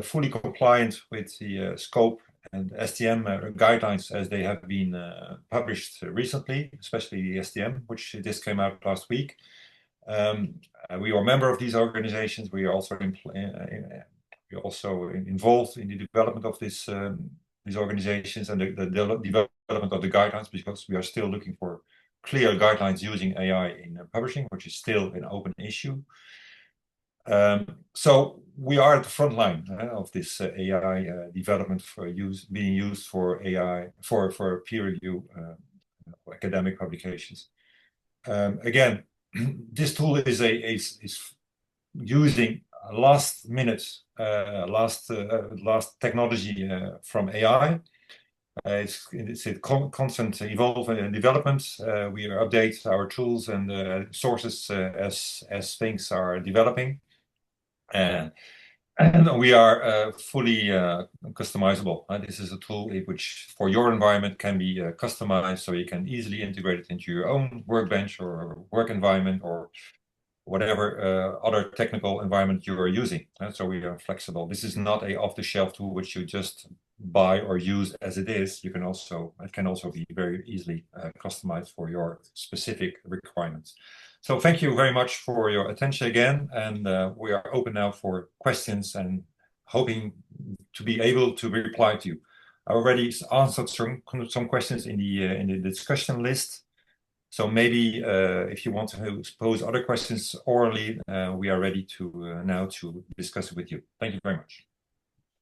fully compliant with the scope and STM guidelines as they have been published recently, especially the STM, which just came out last week. We are a member of these organizations. We are also involved in the development of these organizations and the development of the guidelines, because we are still looking for clear guidelines using AI in publishing, which is still an open issue. So we are at the front line of this AI development being used for AI for peer review academic publications. Again, this tool is using last technology from AI. It's a constant evolvement and development. We update our tools and sources as things are developing, and we are fully customizable. This is a tool which for your environment can be customized, so you can easily integrate it into your own workbench or work environment or whatever other technical environment you are using. So we are flexible. This is not a off-the-shelf tool which you just buy or use as it is. It can also be very easily customized for your specific requirements. So thank you very much for your attention again, and we are open now for questions and hoping to be able to reply to you. I already answered some questions in the discussion list. So maybe if you want to pose other questions orally, we are ready to now to discuss it with you. Thank you very much.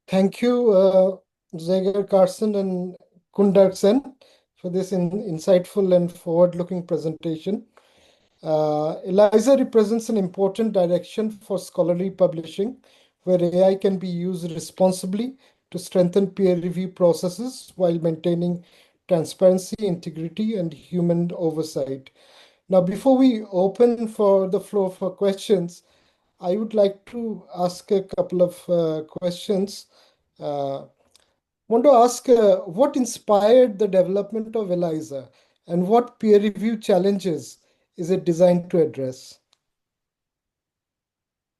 Thank you, Seger Carsten and Koen Derksen, for this insightful and forward-looking presentation. Eliza represents an important direction for scholarly publishing, where AI can be used responsibly to strengthen peer review processes while maintaining transparency, integrity, and human oversight. Now, before we open for the floor for questions, I would like to ask a couple of questions. Want to ask what inspired the development of Eliza, and what peer review challenges is it designed to address?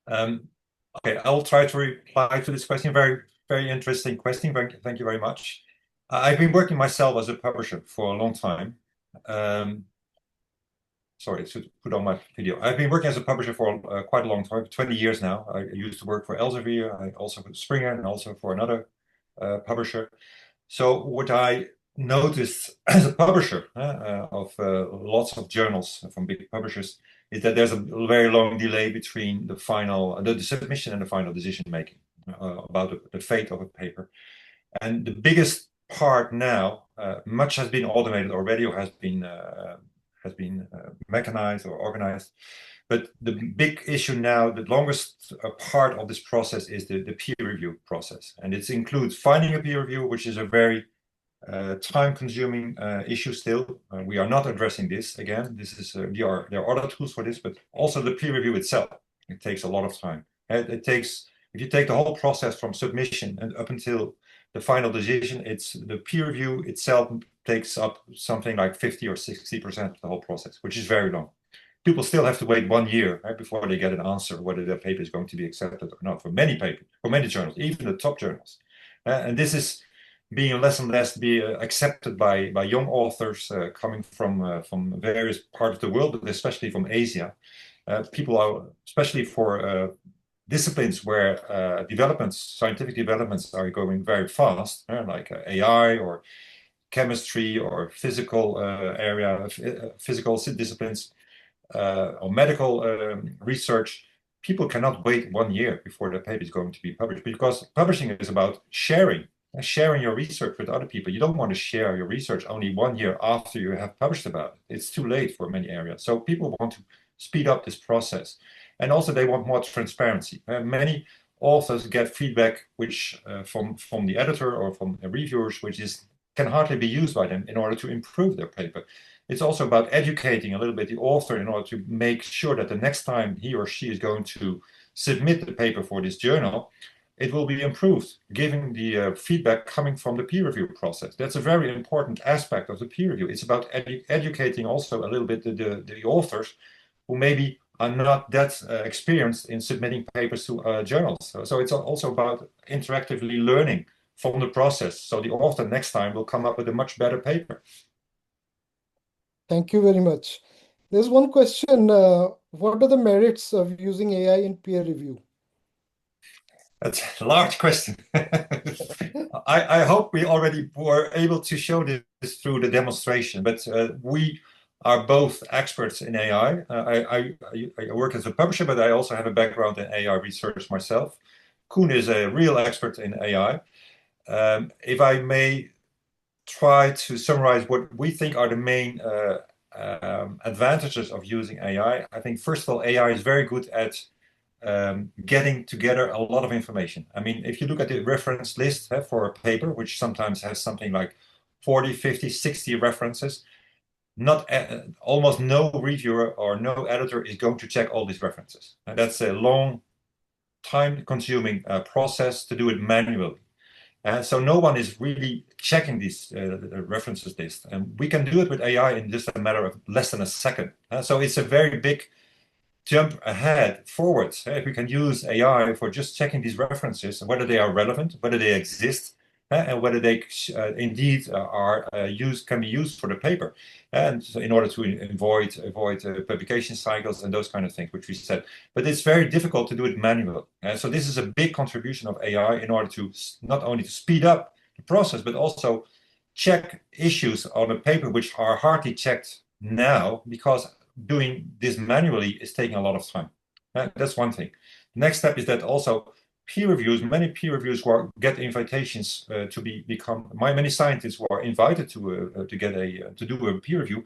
Okay, I'll try to reply to this question. Very, very interesting question. Thank you very much. I've been working myself as a publisher for a long time. Sorry, to put on my video. I've been working as a publisher for quite a long time, 20 years now. I used to work for Elsevier, I also for Springer, and also for another publisher. So what I noticed as a publisher of lots of journals from big publishers is that there's a very long delay between the submission and the final decision making about the fate of a paper. And the biggest part now, much has been automated already, or has been mechanized or organized. But the big issue now, the longest part of this process is the peer review process. And it includes finding a peer review, which is a very time-consuming issue still. We are not addressing this again. This is there are other tools for this, but also the peer review itself. It takes a lot of time. It takes, if you take the whole process from submission and up until the final decision, it's the peer review itself takes up something like 50 or 60% of the whole process, which is very long. People still have to wait 1 year before they get an answer whether their paper is going to be accepted or not for many papers, for many journals, even the top journals. And this is being less and less accepted by young authors coming from various parts of the world, but especially from Asia. People are, especially for disciplines where scientific developments are going very fast, like AI or chemistry or physical physical disciplines or medical research. People cannot wait 1 year before the paper is going to be published, because publishing is about sharing your research with other people. You don't want to share your research only 1 year after you have published about it. It's too late for many areas. So people want to speed up this process. And also they want more transparency. Many authors get feedback which from the editor or from reviewers, which can hardly be used by them in order to improve their paper. It's also about educating a little bit the author in order to make sure that the next time he or she is going to submit the paper for this journal, it will be improved, given the feedback coming from the peer review process. That's a very important aspect of the peer review. It's about educating also a little bit the authors who maybe are not that experienced in submitting papers to journals. So it's also about interactively learning from the process. So the author next time will come up with a much better paper. Thank you very much. There's one question. What are the merits of using AI in peer review? That's a large question. I hope we already were able to show this through the demonstration, but we are both experts in AI. I work as a publisher, but I also have a background in AI research myself. Koen is a real expert in AI. If I may try to summarize what we think are the main advantages of using AI, I think first of all, AI is very good at getting together a lot of information. I mean, if you look at the reference list for a paper, which sometimes has something like 40, 50, 60 references, almost no reviewer or no editor is going to check all these references. And that's a long, time-consuming process to do it manually. So no one is really checking these references list. And we can do it with AI in just a matter of less than a second. So it's a very big jump ahead forwards. If we can use AI for just checking these references, whether they are relevant, whether they exist, and whether they indeed can be used for the paper, and so in order to avoid publication cycles and those kind of things, which we said. But it's very difficult to do it manually. So this is a big contribution of AI in order to not only to speed up the process, but also check issues on a paper which are hardly checked now, because doing this manually is taking a lot of time. That's one thing. The next step is that also many peer reviews who get invitations to become, many scientists who are invited to do a peer review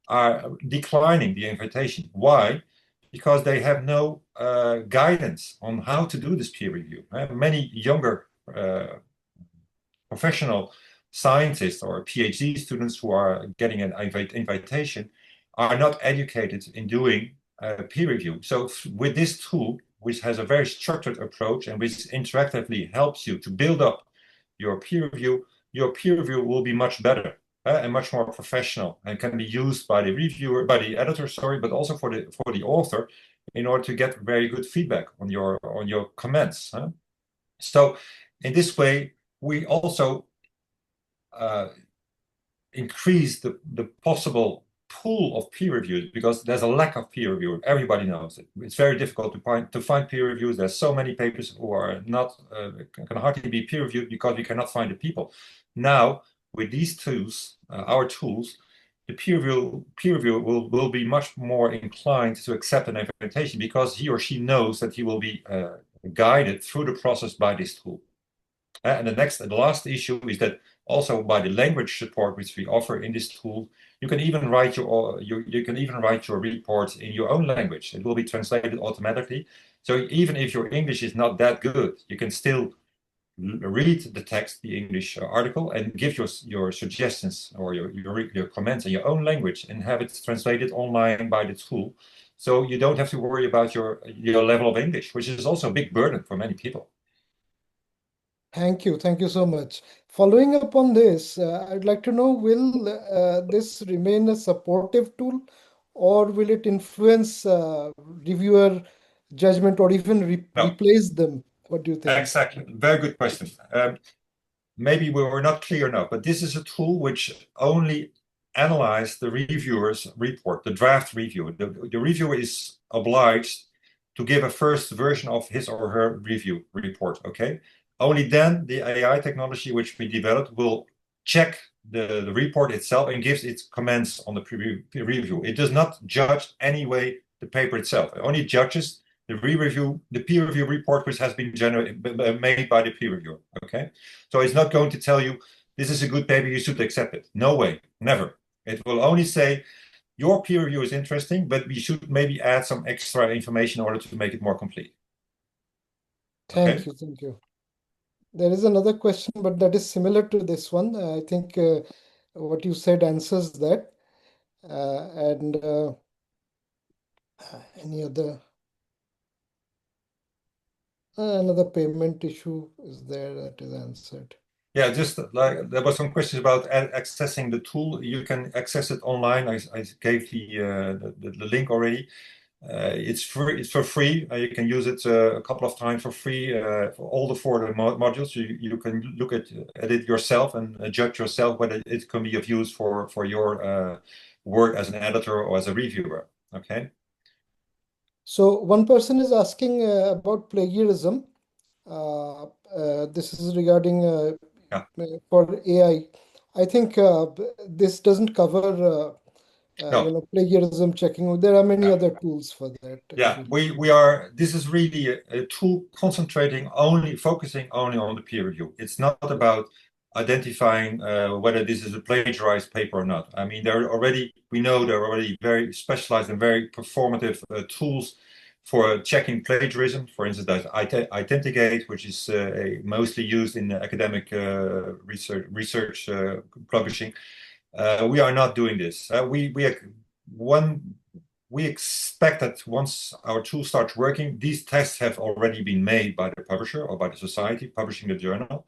are declining the invitation. Why? Because they have no guidance on how to do this peer review. Many younger professional scientists or PhD students who are getting an invitation are not educated in doing peer review. So with this tool, which has a very structured approach and which interactively helps you to build up your peer review will be much better and much more professional, and can be used by the editor, but also for the author, in order to get very good feedback on your comments. So in this way, we also increase the possible pool of peer reviews, because there's a lack of peer review. Everybody knows it. It's very difficult to find peer reviews. There's so many papers who are not can hardly be peer reviewed because we cannot find the people. Now with these tools, our tools, the peer review will be much more inclined to accept an invitation, because he or she knows that he will be guided through the process by this tool. And the last issue is that also by the language support which we offer in this tool, you can even write your reports in your own language. It will be translated automatically. So even if your English is not that good, you can still read the text, the English article, and give your suggestions or your comments in your own language and have it translated online by the tool. So you don't have to worry about your level of English, which is also a big burden for many people. Thank you. Thank you so much. Following up on this, I'd like to know, will this remain a supportive tool, or will it influence reviewer judgment or even No. replace them? What do you think? Exactly. Very good question. Maybe we were not clear enough, but this is a tool which only analyzes the reviewer's report, the draft review. The reviewer is obliged to give a first version of his or her review report, okay? Only then the AI technology which we developed will check the report itself and gives its comments on the peer review. It does not judge any way the paper itself. It only judges the peer review report which has been made by the peer reviewer, okay? So it's not going to tell you, this is a good paper, you should accept it. No way, never. It will only say, your peer review is interesting, but we should maybe add some extra information in order to make it more complete. Thank you. Thank you. There is another question, but that is similar to this one. I think what you said answers that. And any other? Another payment issue is there that is answered. Yeah, just like there was some questions about accessing the tool. You can access it online. I gave the link already. It's free. It's for free. You can use it a couple of times for free for all the 4 modules. You can look at it yourself and judge yourself whether it can be of use for your work as an editor or as a reviewer. Okay. So one person is asking about plagiarism. This is regarding for AI. I think this doesn't cover No. Plagiarism checking. There are many other tools for that. Yeah, this is really a tool focusing only on the peer review. It's not about identifying whether this is a plagiarized paper or not. I mean, we know there are already very specialized and very performative tools for checking plagiarism. For instance, there's Authenticate, which is mostly used in academic research publishing. We are not doing this. We expect that once our tool starts working, these tests have already been made by the publisher or by the society publishing the journal.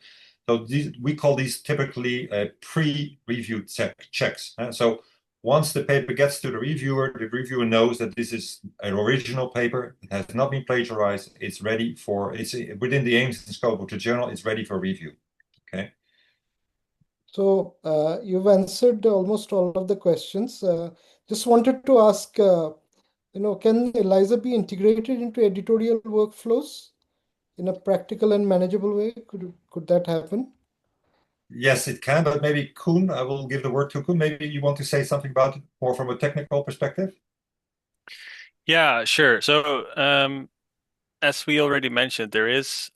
So we call these typically pre-review checks. So once the paper gets to the reviewer knows that this is an original paper, it has not been plagiarized, it's within the aims and scope of the journal, it's ready for review. Okay. So you've answered almost all of the questions. Just wanted to ask, can Eliza be integrated into editorial workflows in a practical and manageable way? Could that happen? Yes, it can, but maybe Koen, I will give the word to Koen. Maybe you want to say something about it more from a technical perspective? Yeah, sure. So as we already mentioned, there is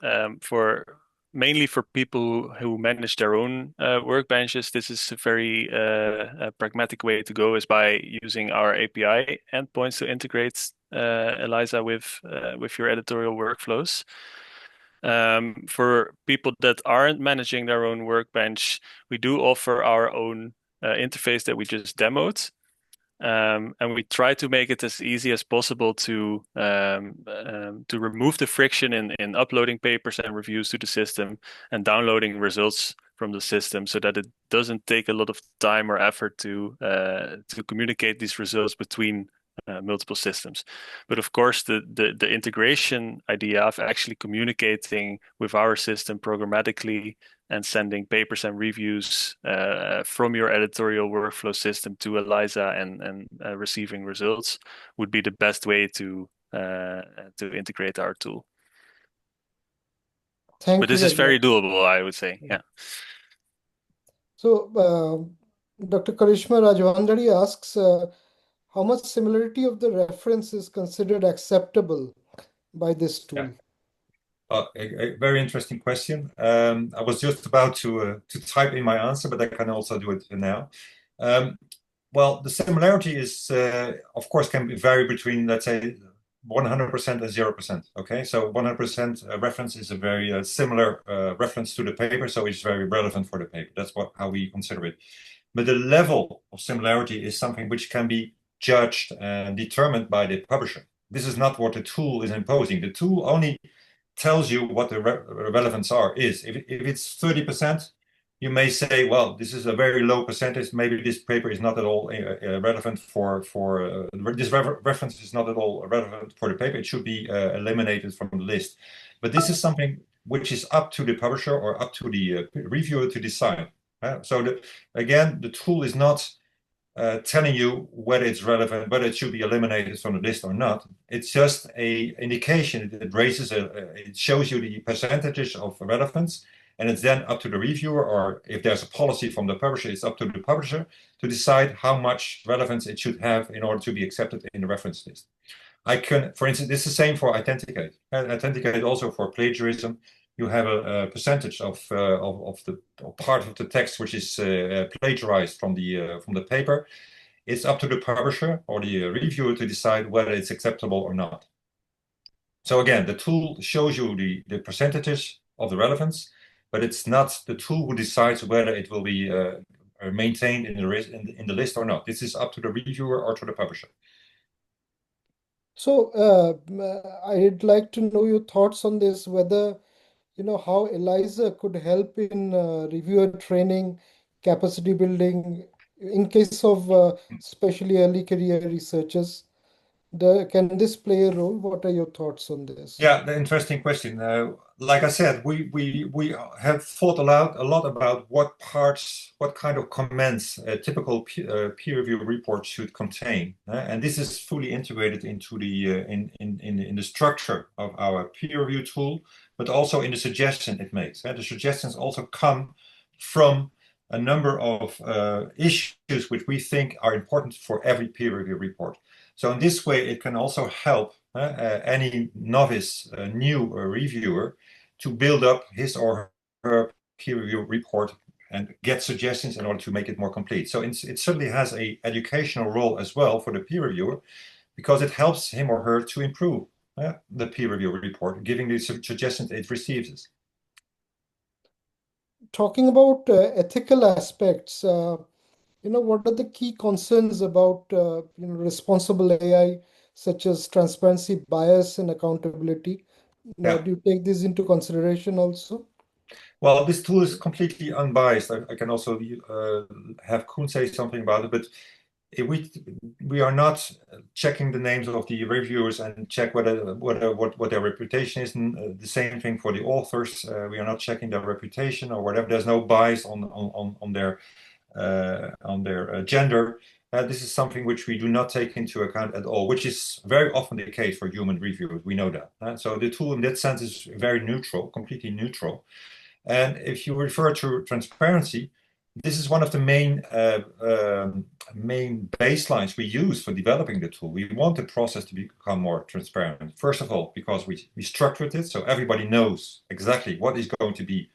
mainly for people who manage their own workbenches, this is a very pragmatic way to go is by using our API endpoints to integrate Eliza with your editorial workflows. For people that aren't managing their own workbench, we do offer our own interface that we just demoed. And we try to make it as easy as possible to remove the friction in uploading papers and reviews to the system and downloading results from the system, so that it doesn't take a lot of time or effort to communicate these results between multiple systems. But of course, the integration idea of actually communicating with our system programmatically and sending papers and reviews from your editorial workflow system to Eliza and receiving results would be the best way to integrate our tool. But this is very doable, I would say. Yeah. So Dr. Karishma Rajwandari asks, how much similarity of the reference is considered acceptable by this tool? Yeah. A very interesting question. I was just about to type in my answer, but I can also do it now. Well, the similarity is, of course, can vary between, let's say, 100% and 0%. Okay, so 100% reference is a very similar reference to the paper, so it's very relevant for the paper. That's how we consider it. But the level of similarity is something which can be judged and determined by the publisher. This is not what the tool is imposing. The tool only tells you what the relevance is. If it's 30%, you may say, well, this is a very low percentage. Maybe this paper is not at all relevant this reference is not at all relevant for the paper. It should be eliminated from the list. But this is something which is up to the publisher or up to the reviewer to decide. So again, the tool is not telling you whether it's relevant, whether it should be eliminated from the list or not. It's just a indication. It shows you the percentages of relevance, and it's then up to the reviewer, or if there's a policy from the publisher, it's up to the publisher to decide how much relevance it should have in order to be accepted in the reference list. For instance, it's the same for Authenticate. Authenticate also for plagiarism. You have a percentage of the part of the text which is plagiarized from the paper. It's up to the publisher or the reviewer to decide whether it's acceptable or not. So again, the tool shows you the percentages of the relevance, but it's not the tool who decides whether it will be maintained in the list or not. This is up to the reviewer or to the publisher. So I'd like to know your thoughts on this, whether how Eliza could help in reviewer training, capacity building, in case of especially early career researchers. Can this play a role? What are your thoughts on this? Yeah, the interesting question. Like I said, we have thought a lot about what kind of comments a typical peer review report should contain, and this is fully integrated into in the structure of our peer review tool, but also in the suggestion it makes. The suggestions also come from a number of issues which we think are important for every peer review report. So in this way, it can also help any novice, new reviewer to build up his or her peer review report and get suggestions in order to make it more complete. So it certainly has an educational role as well for the peer reviewer, because it helps him or her to improve the peer review report, giving the suggestions it receives. Talking about ethical aspects, what are the key concerns about responsible AI, such as transparency, bias, and accountability? Now, do you take this into consideration also? Well, this tool is completely unbiased. I can also have Koen say something about it, but we are not checking the names of the reviewers and check what their reputation is. And the same thing for the authors. We are not checking their reputation or whatever. There's no bias on their gender. This is something which we do not take into account at all, which is very often the case for human reviewers. We know that. So the tool in that sense is very neutral, completely neutral. And if you refer to transparency, this is one of the main baselines we use for developing the tool. We want the process to become more transparent. First of all, because we structured it so everybody knows exactly what is going to be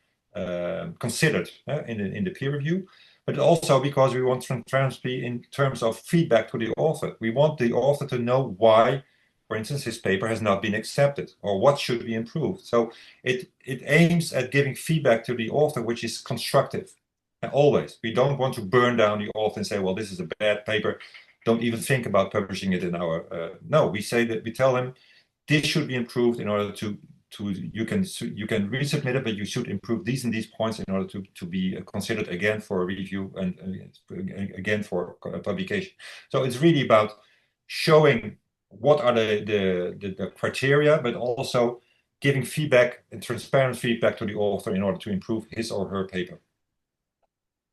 considered in the peer review, but also because we want transparency in terms of feedback to the author. We want the author to know why, for instance, his paper has not been accepted or what should be improved. So it aims at giving feedback to the author, which is constructive. And always, we don't want to burn down the author and say, well, this is a bad paper. Don't even think about publishing it in our. No, we say that we tell him this should be improved in order to you can resubmit it, but you should improve these and these points in order to be considered again for a review and again for publication. So it's really about showing what are the criteria, but also giving feedback and transparent feedback to the author in order to improve his or her paper.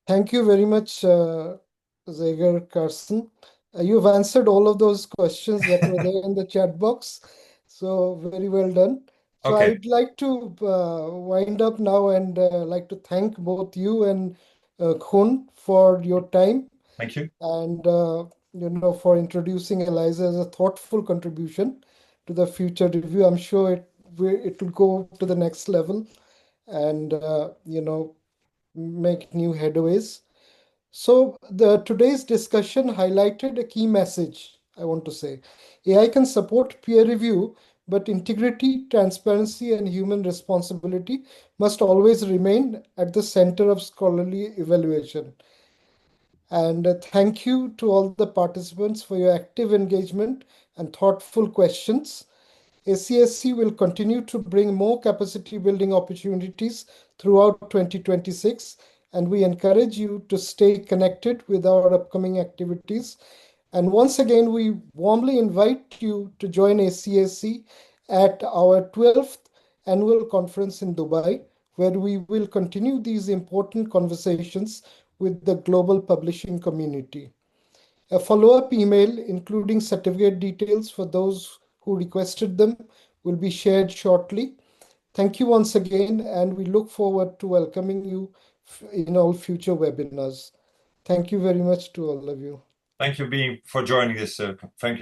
Thank you very much, Zager Carson. You've answered all of those questions that were there in the chat box. So very well done. So Okay. I'd like to wind up now and like to thank both you and Koen for your time. Thank you. And for introducing Eliza as a thoughtful contribution to the future review. I'm sure it it will go to the next level and make new headways. So today's discussion highlighted a key message, I want to say. AI can support peer review, but integrity, transparency, and human responsibility must always remain at the center of scholarly evaluation. And thank you to all the participants for your active engagement and thoughtful questions. ACSE will continue to bring more capacity building opportunities throughout 2026, and we encourage you to stay connected with our upcoming activities. And once again, we warmly invite you to join ACSE at our 12th annual conference in Dubai, where we will continue these important conversations with the global publishing community. A follow-up email, including certificate details for those who requested them, will be shared shortly. Thank you once again, and we look forward to welcoming you in all future webinars. Thank you very much to all of you. Thank you for joining this. Thank you.